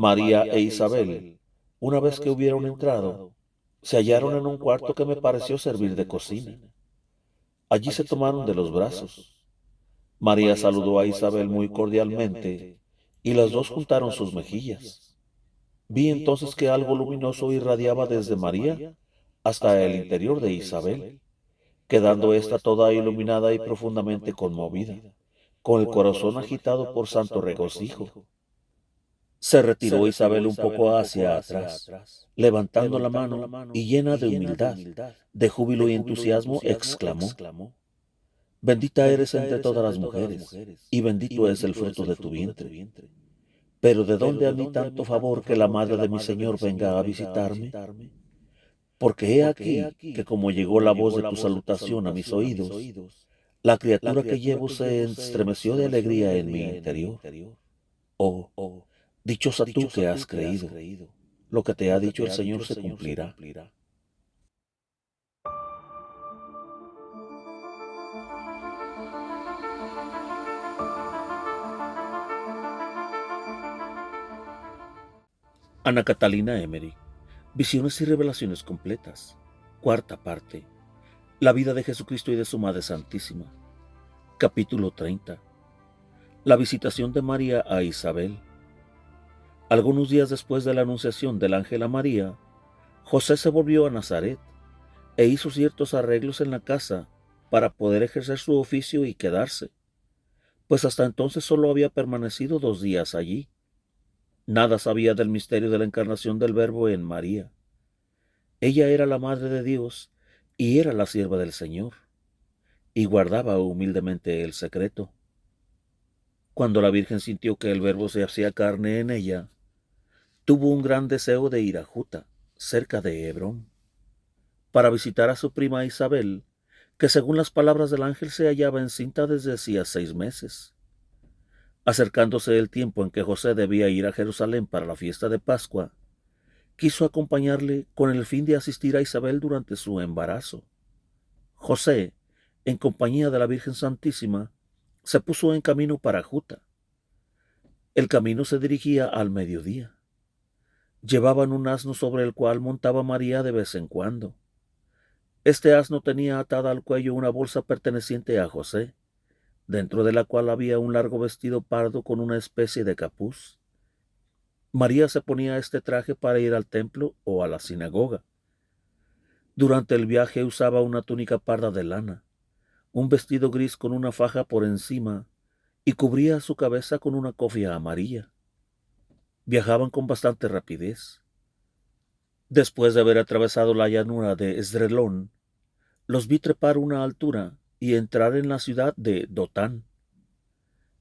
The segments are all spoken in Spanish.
María e Isabel, una vez que hubieron entrado, se hallaron en un cuarto que me pareció servir de cocina. Allí se tomaron de los brazos. María saludó a Isabel muy cordialmente y las dos juntaron sus mejillas. Vi entonces que algo luminoso irradiaba desde María hasta el interior de Isabel, quedando ésta toda iluminada y profundamente conmovida, con el corazón agitado por santo regocijo. Se retiró Isabel un poco hacia atrás, levantando la mano y llena de humildad, de júbilo y entusiasmo, exclamó: Bendita eres entre todas las mujeres, y bendito es el fruto de tu vientre. Pero ¿de dónde a mí tanto favor que la madre de mi Señor venga a visitarme? Porque he aquí que como llegó la voz de tu salutación a mis oídos, la criatura que llevo se estremeció de alegría en mi interior. Oh, dichosa tú que has creído, lo que te ha dicho el Señor se cumplirá. Ana Catalina Emery, Visiones y Revelaciones Completas, cuarta parte. La vida de Jesucristo y de su Madre Santísima. Capítulo 30. La visitación de María a Isabel. Algunos días después de la anunciación del ángel a María, José se volvió a Nazaret e hizo ciertos arreglos en la casa para poder ejercer su oficio y quedarse, pues hasta entonces solo había permanecido 2 días allí. Nada sabía del misterio de la encarnación del Verbo en María. Ella era la Madre de Dios y era la sierva del Señor, y guardaba humildemente el secreto. Cuando la Virgen sintió que el Verbo se hacía carne en ella, tuvo un gran deseo de ir a Juta, cerca de Hebrón, para visitar a su prima Isabel, que según las palabras del ángel se hallaba encinta desde hacía 6 meses. Acercándose el tiempo en que José debía ir a Jerusalén para la fiesta de Pascua, quiso acompañarle con el fin de asistir a Isabel durante su embarazo. José, en compañía de la Virgen Santísima, se puso en camino para Juta. El camino se dirigía al mediodía. Llevaban un asno sobre el cual montaba María de vez en cuando. Este asno tenía atada al cuello una bolsa perteneciente a José, dentro de la cual había un largo vestido pardo con una especie de capuz. María se ponía este traje para ir al templo o a la sinagoga. Durante el viaje usaba una túnica parda de lana, un vestido gris con una faja por encima y cubría su cabeza con una cofia amarilla. Viajaban con bastante rapidez. Después de haber atravesado la llanura de Esdrelón, los vi trepar una altura y entrar en la ciudad de Dotán,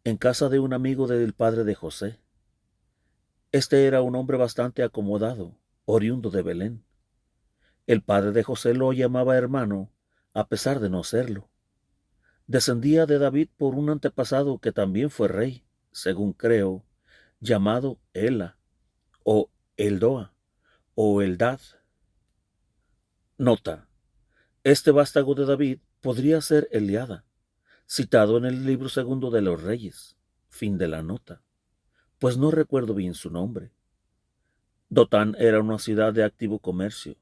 en casa de un amigo del padre de José. Este era un hombre bastante acomodado, oriundo de Belén. El padre de José lo llamaba hermano, a pesar de no serlo. Descendía de David por un antepasado que también fue rey, según creo, llamado Ela, o Eldoa, o Eldad. Nota: este vástago de David podría ser Eliada, citado en el libro segundo de los Reyes. Fin de la nota, pues no recuerdo bien su nombre. Dotán era una ciudad de activo comercio.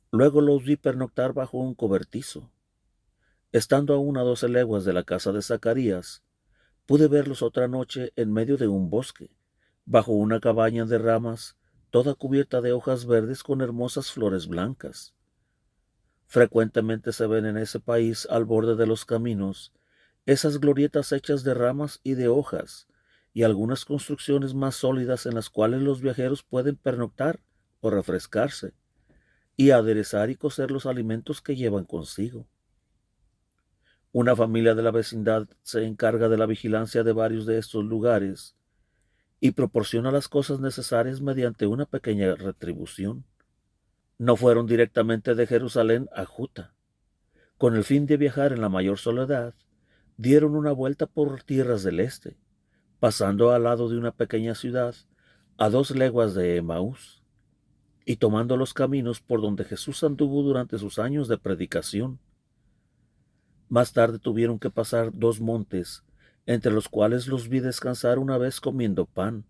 Luego los vi pernoctar bajo un cobertizo. Estando aún a 12 leguas de la casa de Zacarías, pude verlos otra noche en medio de un bosque, bajo una cabaña de ramas, toda cubierta de hojas verdes con hermosas flores blancas. Frecuentemente se ven en ese país, al borde de los caminos, esas glorietas hechas de ramas y de hojas, y algunas construcciones más sólidas en las cuales los viajeros pueden pernoctar o refrescarse, y aderezar y cocer los alimentos que llevan consigo. Una familia de la vecindad se encarga de la vigilancia de varios de estos lugares y proporciona las cosas necesarias mediante una pequeña retribución. No fueron directamente de Jerusalén a Juta. Con el fin de viajar en la mayor soledad, dieron una vuelta por tierras del este, pasando al lado de una pequeña ciudad a 2 leguas de Emaús, y tomando los caminos por donde Jesús anduvo durante sus años de predicación. Más tarde tuvieron que pasar 2 montes, entre los cuales los vi descansar una vez comiendo pan,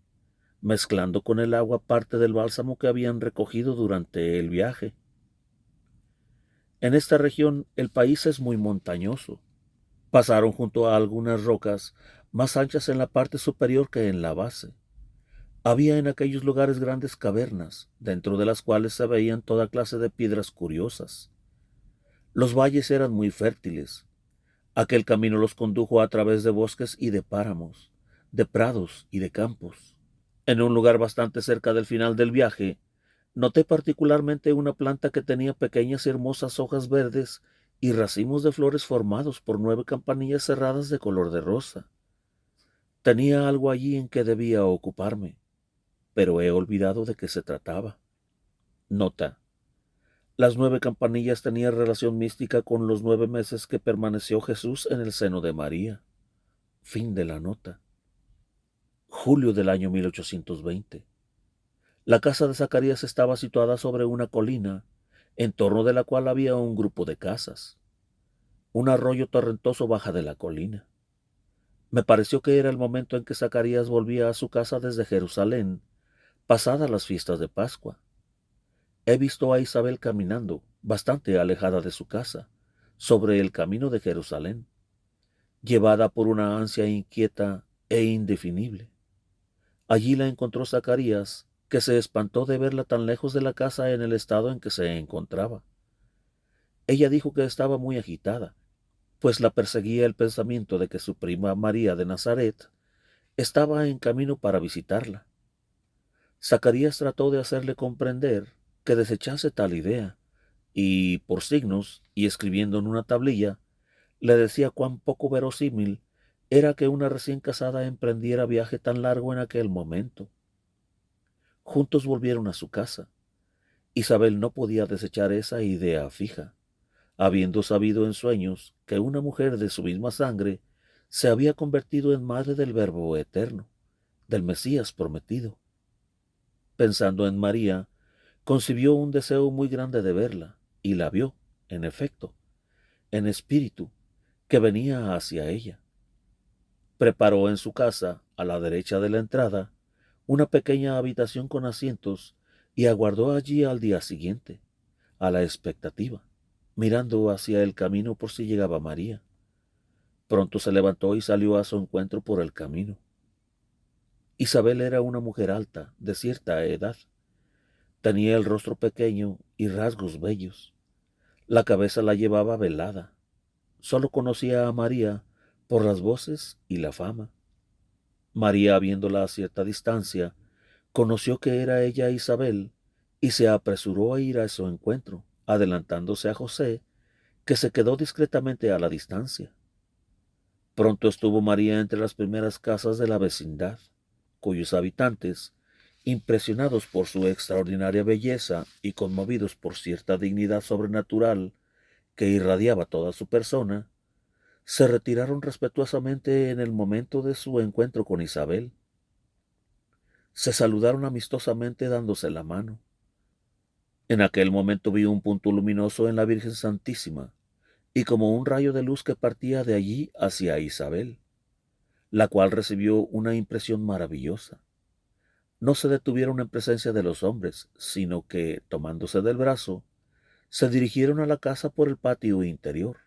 mezclando con el agua parte del bálsamo que habían recogido durante el viaje. En esta región el país es muy montañoso. Pasaron junto a algunas rocas más anchas en la parte superior que en la base. Había en aquellos lugares grandes cavernas, dentro de las cuales se veían toda clase de piedras curiosas. Los valles eran muy fértiles. Aquel camino los condujo a través de bosques y de páramos, de prados y de campos. En un lugar bastante cerca del final del viaje, noté particularmente una planta que tenía pequeñas y hermosas hojas verdes y racimos de flores formados por 9 campanillas cerradas de color de rosa. Tenía algo allí en que debía ocuparme, pero he olvidado de qué se trataba. Nota: las 9 campanillas tenían relación mística con los 9 meses que permaneció Jesús en el seno de María. Fin de la nota. Julio del año 1820. La casa de Zacarías estaba situada sobre una colina, en torno de la cual había un grupo de casas. Un arroyo torrentoso baja de la colina. Me pareció que era el momento en que Zacarías volvía a su casa desde Jerusalén, pasadas las fiestas de Pascua. He visto a Isabel caminando, bastante alejada de su casa, sobre el camino de Jerusalén, llevada por una ansia inquieta e indefinible. Allí la encontró Zacarías, que se espantó de verla tan lejos de la casa en el estado en que se encontraba. Ella dijo que estaba muy agitada, pues la perseguía el pensamiento de que su prima María de Nazaret estaba en camino para visitarla. Zacarías trató de hacerle comprender que desechase tal idea, y por signos, y escribiendo en una tablilla, le decía cuán poco verosímil era que una recién casada emprendiera viaje tan largo en aquel momento. Juntos volvieron a su casa. Isabel no podía desechar esa idea fija, habiendo sabido en sueños que una mujer de su misma sangre se había convertido en madre del Verbo eterno, del Mesías prometido. Pensando en María, concibió un deseo muy grande de verla, y la vio, en efecto, en espíritu, que venía hacia ella. Preparó en su casa, a la derecha de la entrada, una pequeña habitación con asientos y aguardó allí al día siguiente, a la expectativa, mirando hacia el camino por si llegaba María. Pronto se levantó y salió a su encuentro por el camino. Isabel era una mujer alta, de cierta edad. Tenía el rostro pequeño y rasgos bellos. La cabeza la llevaba velada. Solo conocía a María por las voces y la fama. María, viéndola a cierta distancia, conoció que era ella Isabel y se apresuró a ir a su encuentro, adelantándose a José, que se quedó discretamente a la distancia. Pronto estuvo María entre las primeras casas de la vecindad, cuyos habitantes, impresionados por su extraordinaria belleza y conmovidos por cierta dignidad sobrenatural que irradiaba toda su persona, se retiraron respetuosamente en el momento de su encuentro con Isabel. Se saludaron amistosamente dándose la mano. En aquel momento vi un punto luminoso en la Virgen Santísima, y como un rayo de luz que partía de allí hacia Isabel, la cual recibió una impresión maravillosa. No se detuvieron en presencia de los hombres, sino que, tomándose del brazo, se dirigieron a la casa por el patio interior.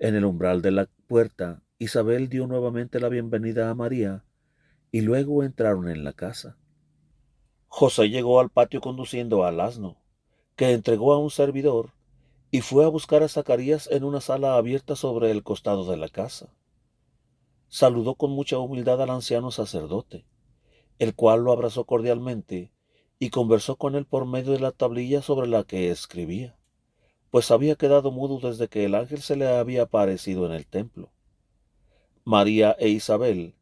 En el umbral de la puerta, Isabel dio nuevamente la bienvenida a María, y luego entraron en la casa. José llegó al patio conduciendo al asno, que entregó a un servidor, y fue a buscar a Zacarías en una sala abierta sobre el costado de la casa. Saludó con mucha humildad al anciano sacerdote, el cual lo abrazó cordialmente y conversó con él por medio de la tablilla sobre la que escribía, pues había quedado mudo desde que el ángel se le había aparecido en el templo. María e Isabel,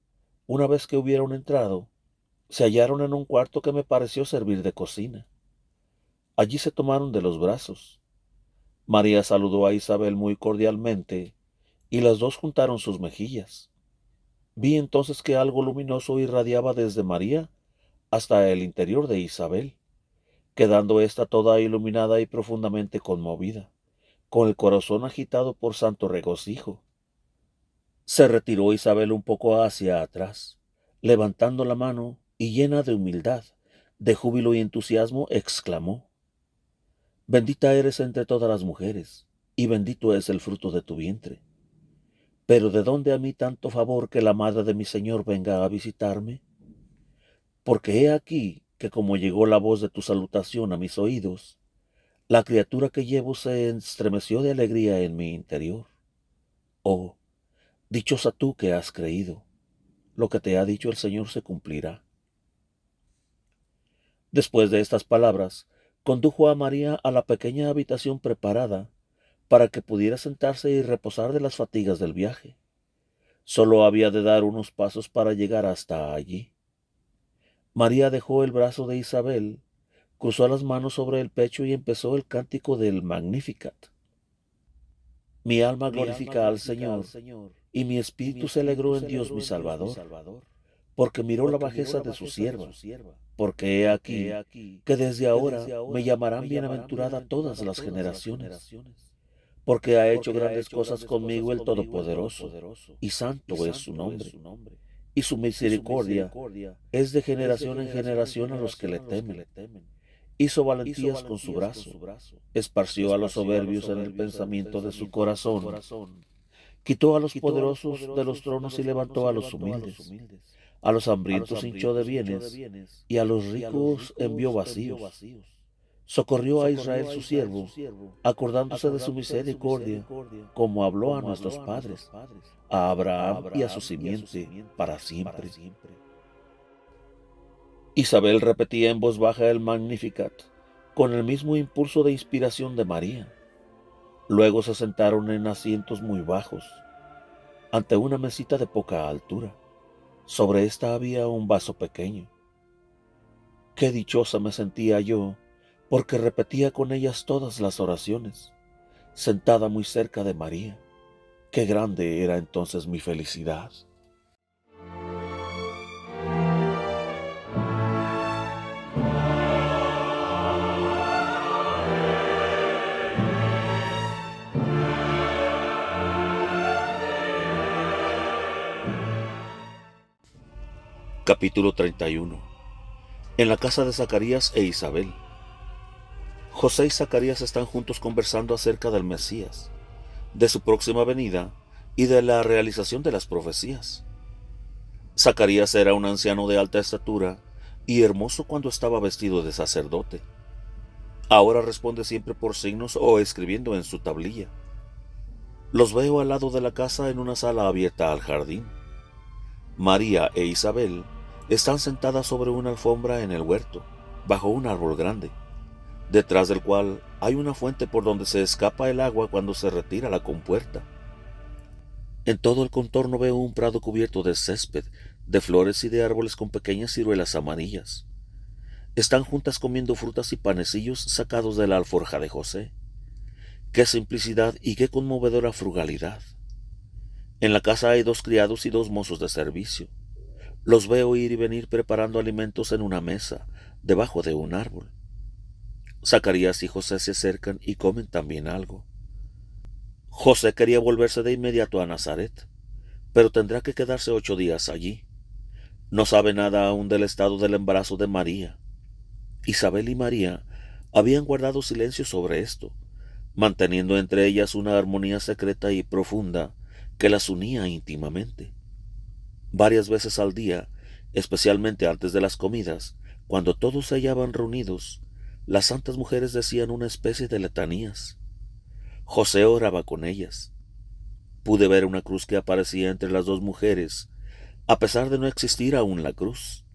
una vez que hubieron entrado, se hallaron en un cuarto que me pareció servir de cocina. Allí se tomaron de los brazos. María saludó a Isabel muy cordialmente y las dos juntaron sus mejillas. Vi entonces que algo luminoso irradiaba desde María hasta el interior de Isabel, quedando ésta toda iluminada y profundamente conmovida, con el corazón agitado por santo regocijo. Se retiró Isabel un poco hacia atrás, levantando la mano y llena de humildad, de júbilo y entusiasmo, exclamó: Bendita eres entre todas las mujeres, y bendito es el fruto de tu vientre. Pero ¿de dónde a mí tanto favor que la madre de mi Señor venga a visitarme? Porque he aquí que como llegó la voz de tu salutación a mis oídos, la criatura que llevo se estremeció de alegría en mi interior. Oh, dichosa tú que has creído, lo que te ha dicho el Señor se cumplirá. Después de estas palabras, condujo a María a la pequeña habitación preparada para que pudiera sentarse y reposar de las fatigas del viaje. Solo había de dar unos pasos para llegar hasta allí. María dejó el brazo de Isabel, cruzó las manos sobre el pecho y empezó el cántico del Magnificat. Mi alma glorifica al Señor, y mi espíritu se alegró en Dios mi Salvador, porque miró la bajeza de su sierva. Porque he aquí que desde ahora me llamarán bienaventurada todas las generaciones, porque ha hecho grandes cosas conmigo el Todopoderoso, y santo es su nombre, y su misericordia es de generación en generación a los que le temen. Hizo valentías con su brazo, esparció a los soberbios en el pensamiento de su corazón, quitó a los poderosos de los tronos y levantó a los humildes. A los hambrientos hinchó de bienes, y a los ricos envió vacíos. Socorrió a Israel su siervo, acordándose de su misericordia, como habló a nuestros padres, a Abraham y a su simiente para siempre. Isabel repetía en voz baja el Magnificat, con el mismo impulso de inspiración de María. Luego se sentaron en asientos muy bajos, ante una mesita de poca altura. Sobre esta había un vaso pequeño. Qué dichosa me sentía yo, porque repetía con ellas todas las oraciones, sentada muy cerca de María. Qué grande era entonces mi felicidad. Capítulo 31. En la casa de Zacarías e Isabel. José y Zacarías están juntos conversando acerca del Mesías, de su próxima venida y de la realización de las profecías. Zacarías era un anciano de alta estatura y hermoso cuando estaba vestido de sacerdote. Ahora responde siempre por signos o escribiendo en su tablilla. Los veo al lado de la casa en una sala abierta al jardín. María e Isabel están sentadas sobre una alfombra en el huerto, bajo un árbol grande, detrás del cual hay una fuente por donde se escapa el agua cuando se retira la compuerta. En todo el contorno veo un prado cubierto de césped, de flores y de árboles con pequeñas ciruelas amarillas. Están juntas comiendo frutas y panecillos sacados de la alforja de José. ¡Qué simplicidad y qué conmovedora frugalidad! En la casa hay 2 criados y 2 mozos de servicio. Los veo ir y venir preparando alimentos en una mesa, debajo de un árbol. Zacarías y José se acercan y comen también algo. José quería volverse de inmediato a Nazaret, pero tendrá que quedarse 8 días allí. No sabe nada aún del estado del embarazo de María. Isabel y María habían guardado silencio sobre esto, manteniendo entre ellas una armonía secreta y profunda que las unía íntimamente. Varias veces al día, especialmente antes de las comidas, cuando todos se hallaban reunidos, las santas mujeres decían una especie de letanías. José oraba con ellas. Pude ver una cruz que aparecía entre las 2 mujeres, a pesar de no existir aún la cruz.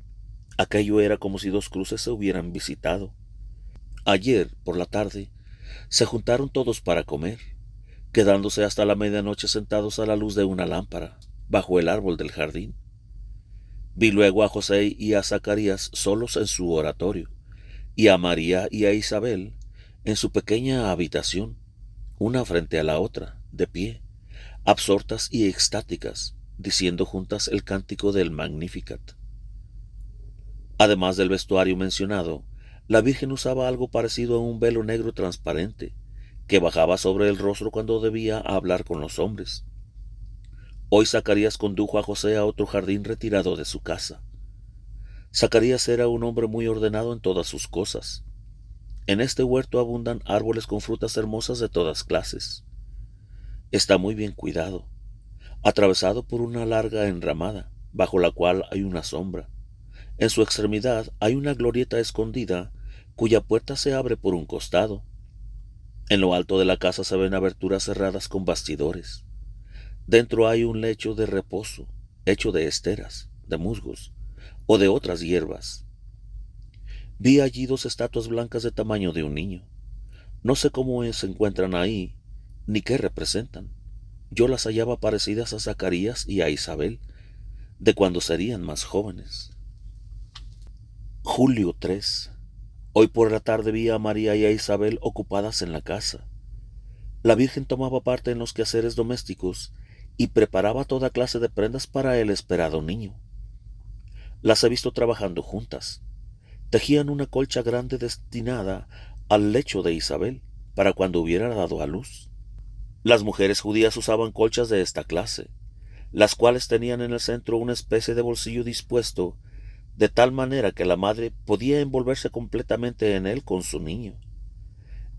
Aquello era como si 2 cruces se hubieran visitado. Ayer, por la tarde, se juntaron todos para comer, quedándose hasta la medianoche sentados a la luz de una lámpara, bajo el árbol del jardín. Vi luego a José y a Zacarías solos en su oratorio, y a María y a Isabel en su pequeña habitación, una frente a la otra, de pie, absortas y extáticas, diciendo juntas el cántico del Magnificat. Además del vestuario mencionado, la Virgen usaba algo parecido a un velo negro transparente, que bajaba sobre el rostro cuando debía hablar con los hombres. Hoy Zacarías condujo a José a otro jardín retirado de su casa. Zacarías era un hombre muy ordenado en todas sus cosas. En este huerto abundan árboles con frutas hermosas de todas clases. Está muy bien cuidado, atravesado por una larga enramada, bajo la cual hay una sombra. En su extremidad hay una glorieta escondida, cuya puerta se abre por un costado. En lo alto de la casa se ven aberturas cerradas con bastidores. Dentro hay un lecho de reposo, hecho de esteras, de musgos o de otras hierbas. Vi allí 2 estatuas blancas de tamaño de un niño. No sé cómo se encuentran ahí, ni qué representan. Yo las hallaba parecidas a Zacarías y a Isabel, de cuando serían más jóvenes. Julio 3. Hoy por la tarde vi a María y a Isabel ocupadas en la casa. La Virgen tomaba parte en los quehaceres domésticos y preparaba toda clase de prendas para el esperado niño. Las he visto trabajando juntas. Tejían una colcha grande destinada al lecho de Isabel para cuando hubiera dado a luz. Las mujeres judías usaban colchas de esta clase, las cuales tenían en el centro una especie de bolsillo dispuesto de tal manera que la madre podía envolverse completamente en él con su niño.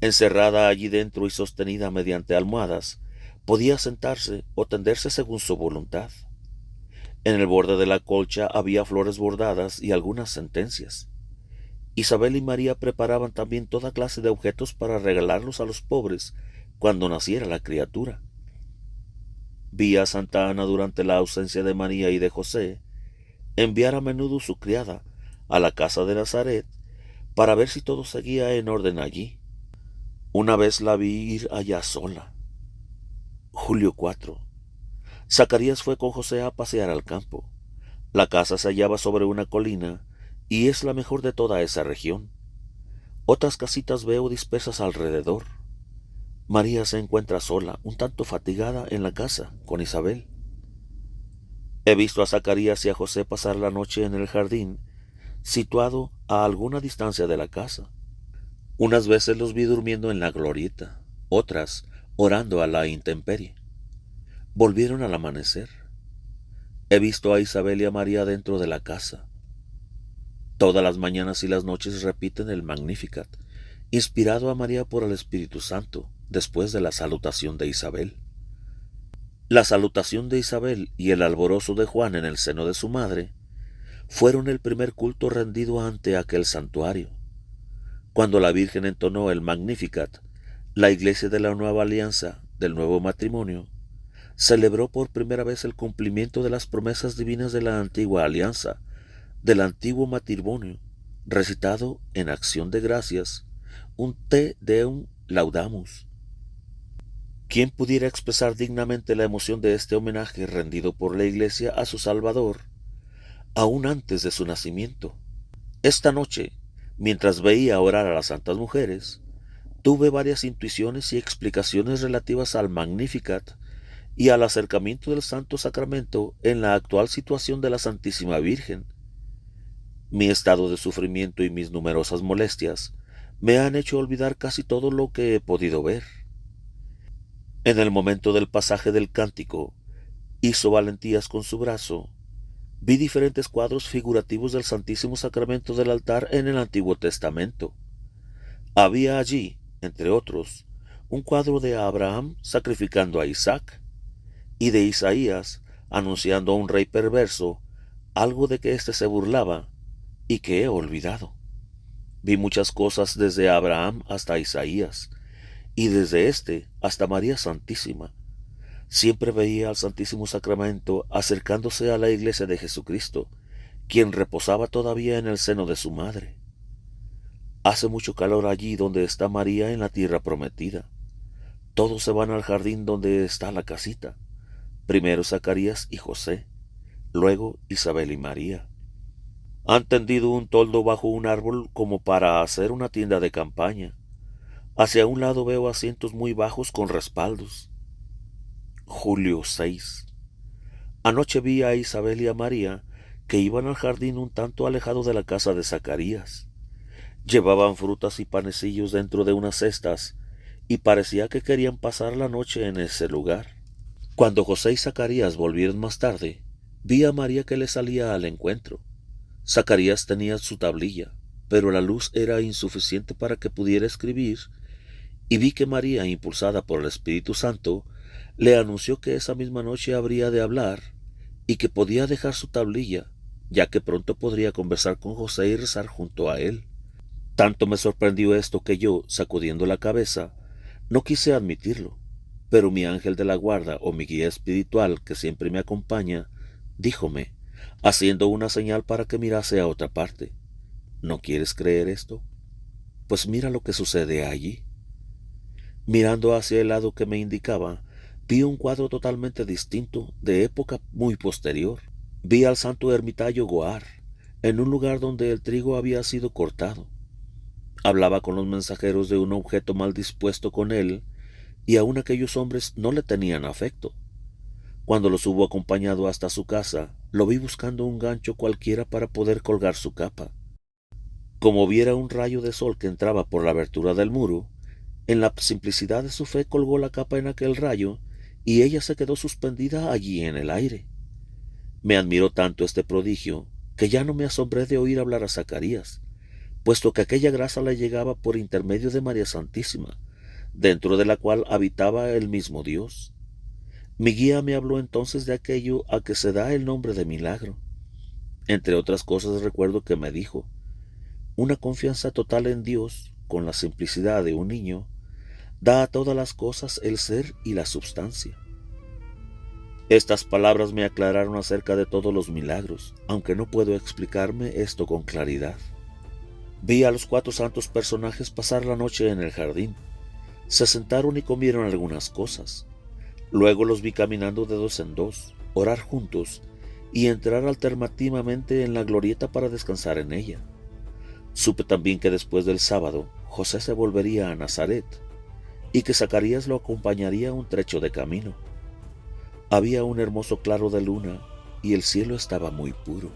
Encerrada allí dentro y sostenida mediante almohadas, podía sentarse o tenderse según su voluntad. En el borde de la colcha había flores bordadas y algunas sentencias. Isabel y María preparaban también toda clase de objetos para regalarlos a los pobres cuando naciera la criatura. Vi a Santa Ana durante la ausencia de María y de José enviar a menudo su criada a la casa de Nazaret para ver si todo seguía en orden allí. Una vez la vi ir allá sola. Julio 4. Zacarías fue con José a pasear al campo. La casa se hallaba sobre una colina y es la mejor de toda esa región. Otras casitas veo dispersas alrededor. María se encuentra sola, un tanto fatigada, en la casa, con Isabel. He visto a Zacarías y a José pasar la noche en el jardín, situado a alguna distancia de la casa. Unas veces los vi durmiendo en la glorieta, otras orando a la intemperie. Volvieron al amanecer. He visto a Isabel y a María dentro de la casa. Todas las mañanas y las noches repiten el Magnificat, inspirado a María por el Espíritu Santo, después de la salutación de Isabel. La salutación de Isabel y el alborozo de Juan en el seno de su madre fueron el primer culto rendido ante aquel santuario. Cuando la Virgen entonó el Magnificat, la Iglesia de la Nueva Alianza, del nuevo matrimonio, celebró por primera vez el cumplimiento de las promesas divinas de la antigua alianza, del antiguo matrimonio, recitado en acción de gracias, un Te Deum Laudamus. ¿Quién pudiera expresar dignamente la emoción de este homenaje rendido por la Iglesia a su Salvador, aún antes de su nacimiento? Esta noche, mientras veía orar a las santas mujeres, tuve varias intuiciones y explicaciones relativas al Magnificat y al acercamiento del Santo Sacramento en la actual situación de la Santísima Virgen. Mi estado de sufrimiento y mis numerosas molestias me han hecho olvidar casi todo lo que he podido ver. En el momento del pasaje del cántico, hizo valentías con su brazo. Vi diferentes cuadros figurativos del Santísimo Sacramento del altar en el Antiguo Testamento. Había allí, entre otros, un cuadro de Abraham sacrificando a Isaac y de Isaías anunciando a un rey perverso algo de que éste se burlaba y que he olvidado. Vi muchas cosas desde Abraham hasta Isaías y desde éste hasta María Santísima. Siempre veía al Santísimo Sacramento acercándose a la Iglesia de Jesucristo, quien reposaba todavía en el seno de su madre. Hace mucho calor allí donde está María en la tierra prometida. Todos se van al jardín donde está la casita. Primero Zacarías y José, luego Isabel y María. Han tendido un toldo bajo un árbol como para hacer una tienda de campaña. Hacia un lado veo asientos muy bajos con respaldos. Julio 6. Anoche vi a Isabel y a María que iban al jardín un tanto alejado de la casa de Zacarías. Llevaban frutas y panecillos dentro de unas cestas y parecía que querían pasar la noche en ese lugar. Cuando José y Zacarías volvieron más tarde, vi a María que le salía al encuentro. Zacarías tenía su tablilla, pero la luz era insuficiente para que pudiera escribir, y vi que María, impulsada por el Espíritu Santo, le anunció que esa misma noche habría de hablar y que podía dejar su tablilla, ya que pronto podría conversar con José y rezar junto a él. Tanto me sorprendió esto que yo, sacudiendo la cabeza, no quise admitirlo, pero mi ángel de la guarda o mi guía espiritual, que siempre me acompaña, díjome, haciendo una señal para que mirase a otra parte: ¿no quieres creer esto? Pues mira lo que sucede allí. Mirando hacia el lado que me indicaba, vi un cuadro totalmente distinto, de época muy posterior. Vi al santo ermitaño Goar, en un lugar donde el trigo había sido cortado. Hablaba con los mensajeros de un objeto mal dispuesto con él, y aun aquellos hombres no le tenían afecto. Cuando los hubo acompañado hasta su casa, lo vi buscando un gancho cualquiera para poder colgar su capa. Como viera un rayo de sol que entraba por la abertura del muro, en la simplicidad de su fe colgó la capa en aquel rayo, y ella se quedó suspendida allí en el aire. Me admiró tanto este prodigio, que ya no me asombré de oír hablar a Zacarías, puesto que aquella gracia le llegaba por intermedio de María Santísima, dentro de la cual habitaba el mismo Dios. Mi guía me habló entonces de aquello a que se da el nombre de milagro. Entre otras cosas recuerdo que me dijo: una confianza total en Dios, con la simplicidad de un niño, da a todas las cosas el ser y la substancia. Estas palabras me aclararon acerca de todos los milagros, aunque no puedo explicarme esto con claridad. Vi a los 4 santos personajes pasar la noche en el jardín. Se sentaron y comieron algunas cosas. Luego los vi caminando de 2 en 2, orar juntos y entrar alternativamente en la glorieta para descansar en ella. Supe también que después del sábado José se volvería a Nazaret y que Zacarías lo acompañaría un trecho de camino. Había un hermoso claro de luna y el cielo estaba muy puro.